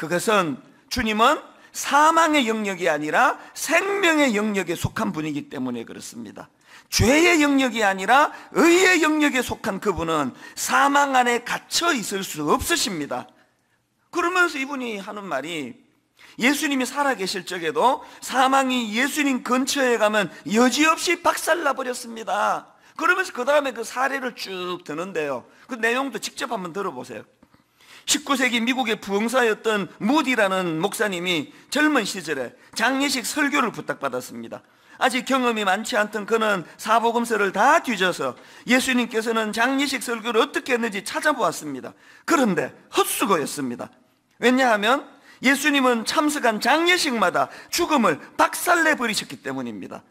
그것은 주님은 사망의 영역이 아니라 생명의 영역에 속한 분이기 때문에 그렇습니다. 죄의 영역이 아니라 의의 영역에 속한 그분은 사망 안에 갇혀 있을 수 없으십니다. 그러면서 이분이 하는 말이, 예수님이 살아계실 적에도 사망이 예수님 근처에 가면 여지없이 박살나 버렸습니다. 그러면서 그 다음에 그 사례를 쭉 드는데요, 그 내용도 직접 한번 들어보세요. 19세기 미국의 부흥사였던 무디라는 목사님이 젊은 시절에 장례식 설교를 부탁받았습니다. 아직 경험이 많지 않던 그는 사복음서를 다 뒤져서 예수님께서는 장례식 설교를 어떻게 했는지 찾아보았습니다. 그런데 헛수고였습니다. 왜냐하면 예수님은 참석한 장례식마다 죽음을 박살내 버리셨기 때문입니다.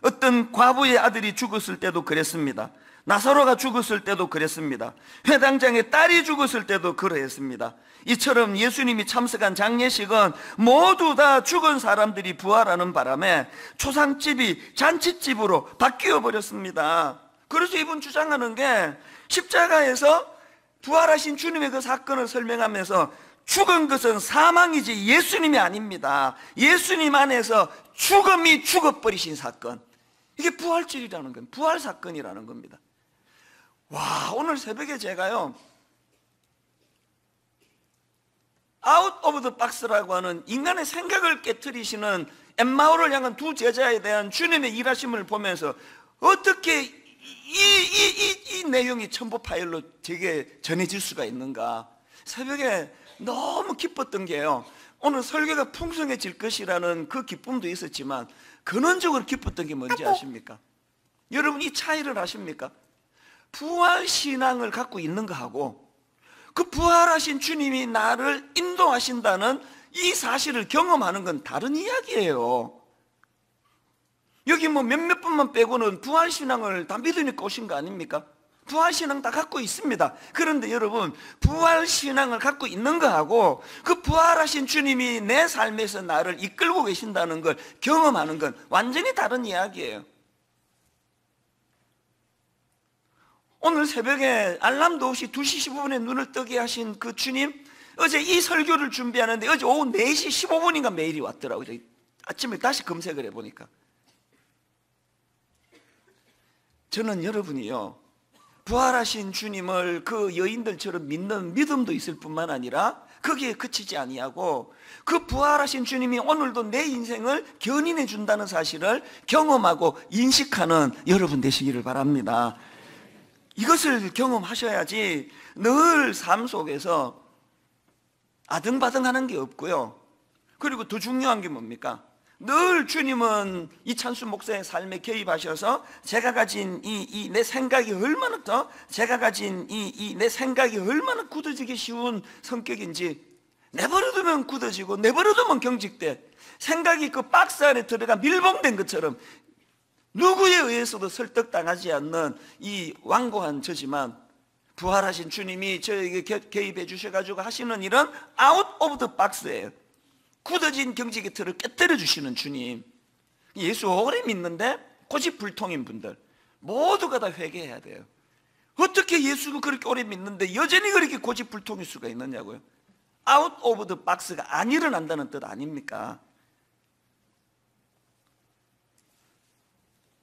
어떤 과부의 아들이 죽었을 때도 그랬습니다. 나사로가 죽었을 때도 그랬습니다. 회당장의 딸이 죽었을 때도 그러했습니다. 이처럼 예수님이 참석한 장례식은 모두 다 죽은 사람들이 부활하는 바람에 초상집이 잔치집으로 바뀌어 버렸습니다. 그래서 이분 주장하는 게, 십자가에서 부활하신 주님의 그 사건을 설명하면서 죽은 것은 사망이지 예수님이 아닙니다. 예수님 안에서 죽음이 죽어버리신 사건, 이게 부활절이라는 겁니다. 부활 사건이라는 겁니다. 와, 오늘 새벽에 제가요, 아웃 오브 더 박스라고 하는 인간의 생각을 깨트리시는 엠마오를 향한 두 제자에 대한 주님의 일하심을 보면서 어떻게 이 내용이 첨부 파일로 제게 전해질 수가 있는가, 새벽에 너무 기뻤던 게요, 오늘 설교가 풍성해질 것이라는 그 기쁨도 있었지만 근원적으로 기뻤던 게 뭔지 아십니까? 여러분, 이 차이를 아십니까? 부활신앙을 갖고 있는 거하고 그 부활하신 주님이 나를 인도하신다는 이 사실을 경험하는 건 다른 이야기예요. 여기 뭐 몇몇 분만 빼고는 부활신앙을 다 믿으니까 오신 거 아닙니까? 부활신앙 다 갖고 있습니다. 그런데 여러분, 부활신앙을 갖고 있는 거하고 그 부활하신 주님이 내 삶에서 나를 이끌고 계신다는 걸 경험하는 건 완전히 다른 이야기예요. 오늘 새벽에 알람도 없이 2시 15분에 눈을 뜨게 하신 그 주님, 어제 이 설교를 준비하는데 어제 오후 4시 15분인가 메일이 왔더라고요. 아침에 다시 검색을 해보니까. 저는 여러분이요, 부활하신 주님을 그 여인들처럼 믿는 믿음도 있을 뿐만 아니라 거기에 그치지 아니하고 그 부활하신 주님이 오늘도 내 인생을 견인해 준다는 사실을 경험하고 인식하는 여러분 되시기를 바랍니다. 이것을 경험하셔야지 늘 삶 속에서 아등바등하는 게 없고요, 그리고 더 중요한 게 뭡니까? 늘 주님은 이찬수 목사의 삶에 개입하셔서 제가 가진 이 내 생각이 얼마나 제가 가진 내 생각이 얼마나 굳어지기 쉬운 성격인지, 내버려두면 굳어지고 내버려두면 경직돼, 생각이 그 박스 안에 들어가 밀봉된 것처럼 누구에 의해서도 설득당하지 않는 이 완고한 저지만, 부활하신 주님이 저에게 개입해 주셔가지고 하시는 일은 아웃 오브 더 박스예요. 굳어진 경직의 틀을 깨뜨려 주시는 주님. 예수 오래 믿는데 고집불통인 분들 모두가 다 회개해야 돼요. 어떻게 예수가 그렇게 오래 믿는데 여전히 그렇게 고집불통일 수가 있느냐고요. 아웃 오브 더 박스가 안 일어난다는 뜻 아닙니까?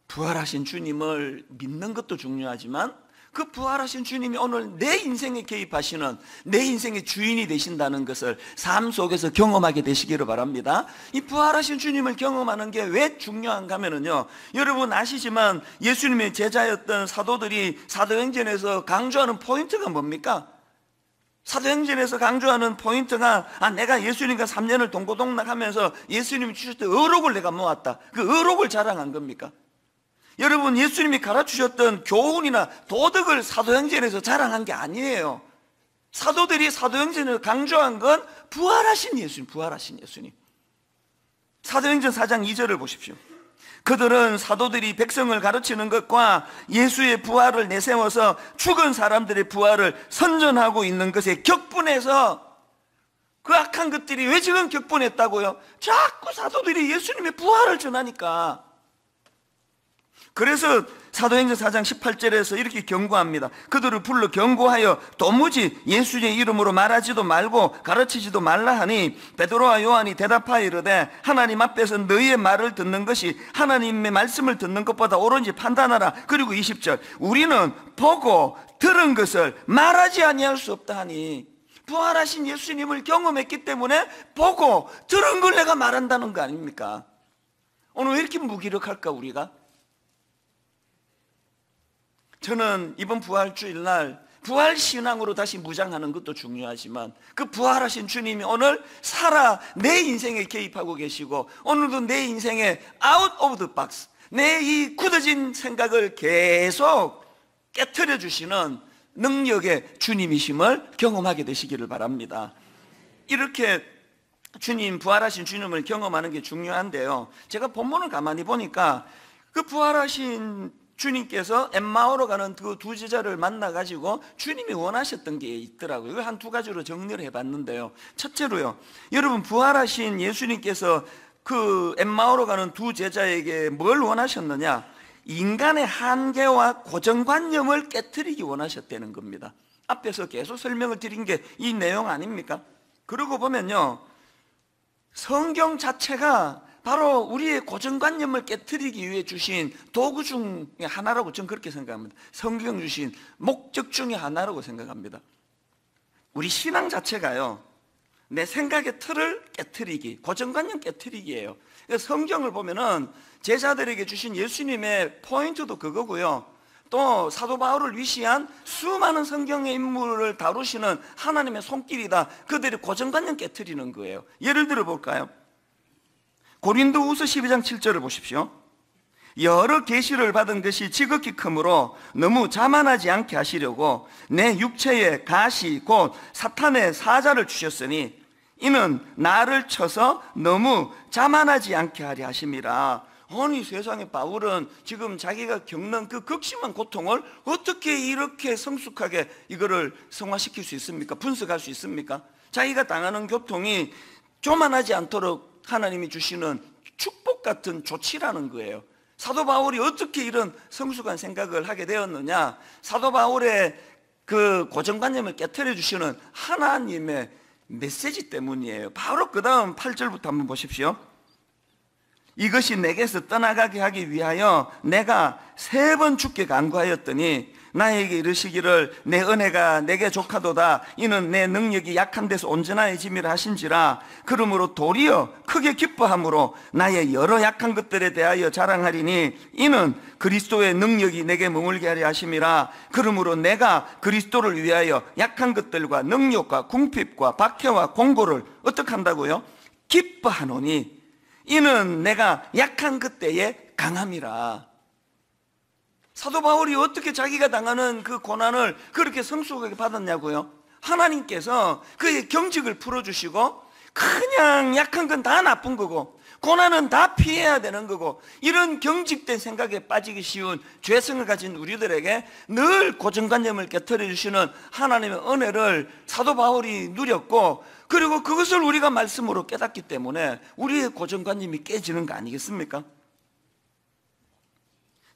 부활하신 주님을 믿는 것도 중요하지만 그 부활하신 주님이 오늘 내 인생에 개입하시는, 내 인생의 주인이 되신다는 것을 삶 속에서 경험하게 되시기를 바랍니다. 이 부활하신 주님을 경험하는 게 왜 중요한가 하면요, 여러분 아시지만 예수님의 제자였던 사도들이 사도행전에서 강조하는 포인트가 뭡니까? 사도행전에서 강조하는 포인트가, 내가 예수님과 3년을 동고동락하면서 예수님이 주셨던 의록을 내가 모았다, 그 의록을 자랑한 겁니까? 여러분, 예수님이 가르치셨던 교훈이나 도덕을 사도행전에서 자랑한 게 아니에요. 사도들이 사도행전에서 강조한 건 부활하신 예수님, 부활하신 예수님. 사도행전 4장 2절을 보십시오. 그들은 사도들이 백성을 가르치는 것과 예수의 부활을 내세워서 죽은 사람들의 부활을 선전하고 있는 것에 격분해서, 그 악한 것들이 왜 지금 격분했다고요? 자꾸 사도들이 예수님의 부활을 전하니까. 그래서 사도행전 4장 18절에서 이렇게 경고합니다. 그들을 불러 경고하여 도무지 예수의 이름으로 말하지도 말고 가르치지도 말라 하니 베드로와 요한이 대답하여 이르되 하나님 앞에서 너희의 말을 듣는 것이 하나님의 말씀을 듣는 것보다 옳은지 판단하라. 그리고 20절 우리는 보고 들은 것을 말하지 아니할 수 없다 하니, 부활하신 예수님을 경험했기 때문에 보고 들은 걸 내가 말한다는 거 아닙니까? 오늘 왜 이렇게 무기력할까 우리가? 저는 이번 부활주일날 부활신앙으로 다시 무장하는 것도 중요하지만 그 부활하신 주님이 오늘 살아 내 인생에 개입하고 계시고 오늘도 내 인생에 out of the box, 내 이 굳어진 생각을 계속 깨트려 주시는 능력의 주님이심을 경험하게 되시기를 바랍니다. 이렇게 주님, 부활하신 주님을 경험하는 게 중요한데요, 제가 본문을 가만히 보니까 그 부활하신 주님께서 엠마오로 가는 그 두 제자를 만나가지고 주님이 원하셨던 게 있더라고요. 이걸 한 두 가지로 정리를 해봤는데요, 첫째로요, 여러분 부활하신 예수님께서 그 엠마오로 가는 두 제자에게 뭘 원하셨느냐? 인간의 한계와 고정관념을 깨트리기 원하셨다는 겁니다. 앞에서 계속 설명을 드린 게 이 내용 아닙니까? 그러고 보면요, 성경 자체가 바로 우리의 고정관념을 깨트리기 위해 주신 도구 중에 하나라고 저는 그렇게 생각합니다. 성경 주신 목적 중에 하나라고 생각합니다. 우리 신앙 자체가요, 내 생각의 틀을 깨트리기, 고정관념 깨트리기예요. 성경을 보면은 제자들에게 주신 예수님의 포인트도 그거고요, 또 사도 바울을 위시한 수많은 성경의 인물을 다루시는 하나님의 손길이다. 그들이 고정관념 깨트리는 거예요. 예를 들어 볼까요? 고린도후서 12장 7절을 보십시오. 여러 계시를 받은 것이 지극히 크므로 너무 자만하지 않게 하시려고 내 육체에 가시 곧 사탄의 사자를 주셨으니 이는 나를 쳐서 너무 자만하지 않게 하려 하심이라. 아니, 세상에 바울은 지금 자기가 겪는 그 극심한 고통을 어떻게 이렇게 성숙하게 이거를 성화시킬 수 있습니까? 분석할 수 있습니까? 자기가 당하는 고통이 교만하지 않도록 하나님이 주시는 축복 같은 조치라는 거예요. 사도 바울이 어떻게 이런 성숙한 생각을 하게 되었느냐? 사도 바울의 그 고정관념을 깨트려 주시는 하나님의 메시지 때문이에요. 바로 그 다음 8절부터 한번 보십시오. 이것이 내게서 떠나가게 하기 위하여 내가 3번 주께 간구하였더니 나에게 이르시기를 내 은혜가 내게 족하도다. 이는 내 능력이 약한 데서 온전해짐이라 하신지라. 그러므로 도리어 크게 기뻐함으로 나의 여러 약한 것들에 대하여 자랑하리니 이는 그리스도의 능력이 내게 머물게 하려 하심이라. 그러므로 내가 그리스도를 위하여 약한 것들과 능력과 궁핍과 박해와 공고를 어떻게 한다고요? 기뻐하노니 이는 내가 약한 그때에 강함이라. 사도 바울이 어떻게 자기가 당하는 그 고난을 그렇게 성숙하게 받았냐고요? 하나님께서 그의 경직을 풀어주시고 그냥 약한 건 다 나쁜 거고 고난은 다 피해야 되는 거고, 이런 경직된 생각에 빠지기 쉬운 죄성을 가진 우리들에게 늘 고정관념을 깨트려 주시는 하나님의 은혜를 사도 바울이 누렸고, 그리고 그것을 우리가 말씀으로 깨닫기 때문에 우리의 고정관념이 깨지는 거 아니겠습니까?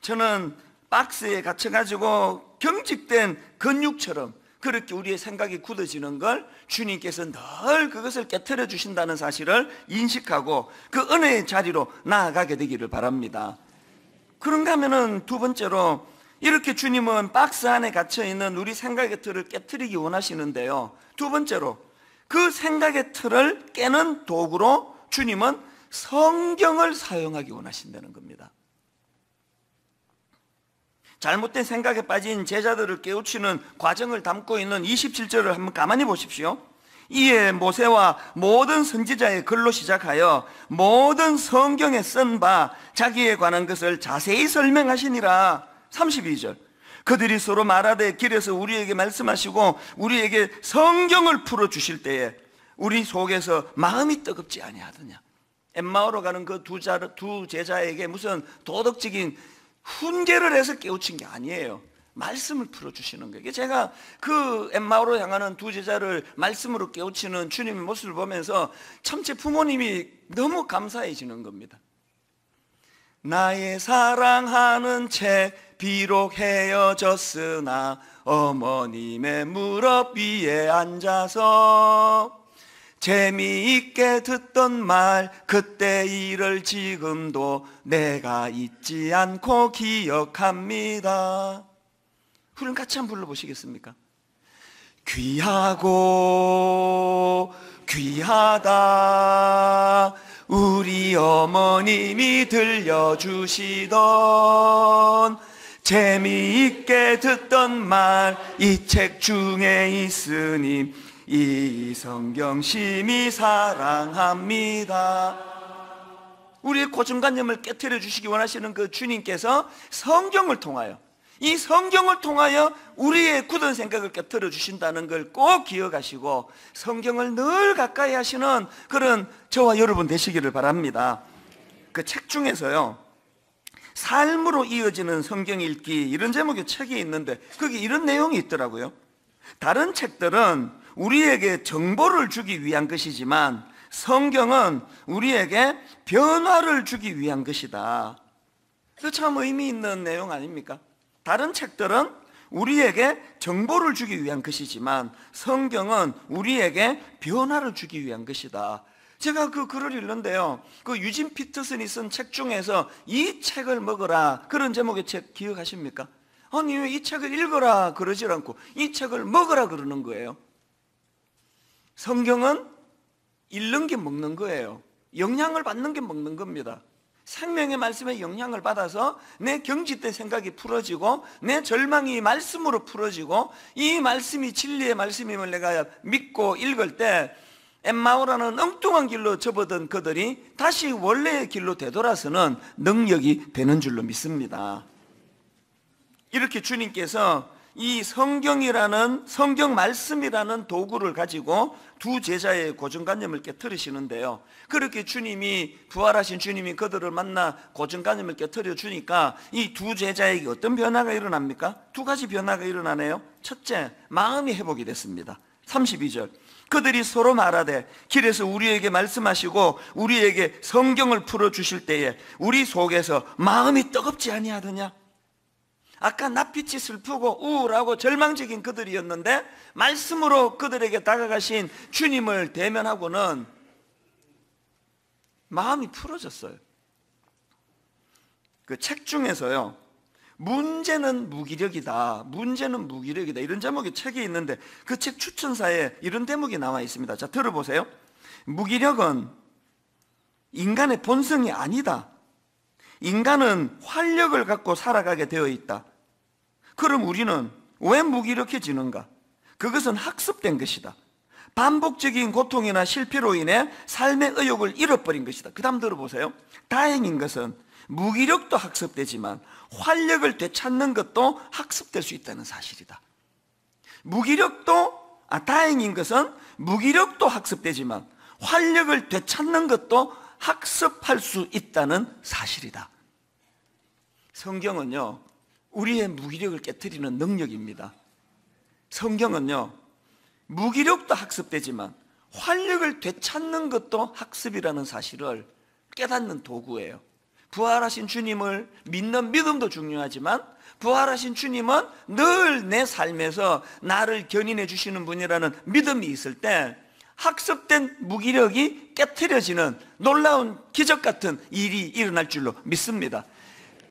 저는 박스에 갇혀가지고 경직된 근육처럼 그렇게 우리의 생각이 굳어지는 걸 주님께서 늘 그것을 깨트려 주신다는 사실을 인식하고 그 은혜의 자리로 나아가게 되기를 바랍니다. 그런가 하면은 두 번째로, 이렇게 주님은 박스 안에 갇혀있는 우리 생각의 틀을 깨트리기 원하시는데요, 두 번째로 그 생각의 틀을 깨는 도구로 주님은 성경을 사용하기 원하신다는 겁니다. 잘못된 생각에 빠진 제자들을 깨우치는 과정을 담고 있는 27절을 한번 가만히 보십시오. 이에 모세와 모든 선지자의 글로 시작하여 모든 성경에 쓴 바 자기에 관한 것을 자세히 설명하시니라. 32절, 그들이 서로 말하되 길에서 우리에게 말씀하시고 우리에게 성경을 풀어주실 때에 우리 속에서 마음이 뜨겁지 아니하더냐. 엠마오로 가는 그 두 제자에게 무슨 도덕적인 훈계를 해서 깨우친 게 아니에요. 말씀을 풀어주시는 거예요. 제가 그 엠마오로 향하는 두 제자를 말씀으로 깨우치는 주님의 모습을 보면서 참제 부모님이 너무 감사해지는 겁니다. 나의 사랑하는 채 비록 헤어졌으나 어머님의 무릎 위에 앉아서 재미있게 듣던 말 그때 일을 지금도 내가 잊지 않고 기억합니다. 우리는 같이 한번 불러보시겠습니까? 귀하고 귀하다 우리 어머님이 들려주시던 재미있게 듣던 말 이 책 중에 있으니 이 성경 심히 사랑합니다. 우리의 고정관념을 깨트려 주시기 원하시는 그 주님께서 성경을 통하여, 이 성경을 통하여 우리의 굳은 생각을 깨트려 주신다는 걸 꼭 기억하시고 성경을 늘 가까이 하시는 그런 저와 여러분 되시기를 바랍니다. 그 책 중에서요, 삶으로 이어지는 성경 읽기, 이런 제목의 책이 있는데 거기 이런 내용이 있더라고요. 다른 책들은 우리에게 정보를 주기 위한 것이지만 성경은 우리에게 변화를 주기 위한 것이다. 그 참 의미 있는 내용 아닙니까? 다른 책들은 우리에게 정보를 주기 위한 것이지만 성경은 우리에게 변화를 주기 위한 것이다. 제가 그 글을 읽는데요, 그 유진 피터슨이 쓴 책 중에서 이 책을 먹어라, 그런 제목의 책 기억하십니까? 아니 왜 이 책을 읽어라 그러질 않고 이 책을 먹어라 그러는 거예요. 성경은 읽는 게 먹는 거예요. 영향을 받는 게 먹는 겁니다. 생명의 말씀에 영향을 받아서 내 경직된 생각이 풀어지고 내 절망이 말씀으로 풀어지고 이 말씀이 진리의 말씀임을 내가 믿고 읽을 때 엠마오라는 엉뚱한 길로 접어든 그들이 다시 원래의 길로 되돌아서는 능력이 되는 줄로 믿습니다. 이렇게 주님께서 이 성경이라는, 성경 말씀이라는 도구를 가지고 두 제자의 고정관념을 깨트리시는데요, 그렇게 주님이, 부활하신 주님이 그들을 만나 고정관념을 깨트려 주니까 이 두 제자에게 어떤 변화가 일어납니까? 두 가지 변화가 일어나네요. 첫째, 마음이 회복이 됐습니다. 32절, 그들이 서로 말하되 길에서 우리에게 말씀하시고 우리에게 성경을 풀어주실 때에 우리 속에서 마음이 뜨겁지 아니하더냐? 아까 낯빛이 슬프고 우울하고 절망적인 그들이었는데 말씀으로 그들에게 다가가신 주님을 대면하고는 마음이 풀어졌어요. 그 책 중에서요, 문제는 무기력이다, 문제는 무기력이다, 이런 제목의 책이 있는데 그 책 추천사에 이런 대목이 나와 있습니다. 자, 들어보세요. 무기력은 인간의 본성이 아니다. 인간은 활력을 갖고 살아가게 되어 있다. 그럼 우리는 왜 무기력해지는가? 그것은 학습된 것이다. 반복적인 고통이나 실패로 인해 삶의 의욕을 잃어버린 것이다. 그 다음 들어보세요. 다행인 것은 무기력도 학습되지만 활력을 되찾는 것도 학습될 수 있다는 사실이다. 다행인 것은 무기력도 학습되지만 활력을 되찾는 것도 학습할 수 있다는 사실이다. 성경은요, 우리의 무기력을 깨트리는 능력입니다. 성경은요, 무기력도 학습되지만 활력을 되찾는 것도 학습이라는 사실을 깨닫는 도구예요. 부활하신 주님을 믿는 믿음도 중요하지만 부활하신 주님은 늘 내 삶에서 나를 견인해 주시는 분이라는 믿음이 있을 때 학습된 무기력이 깨트려지는 놀라운 기적 같은 일이 일어날 줄로 믿습니다.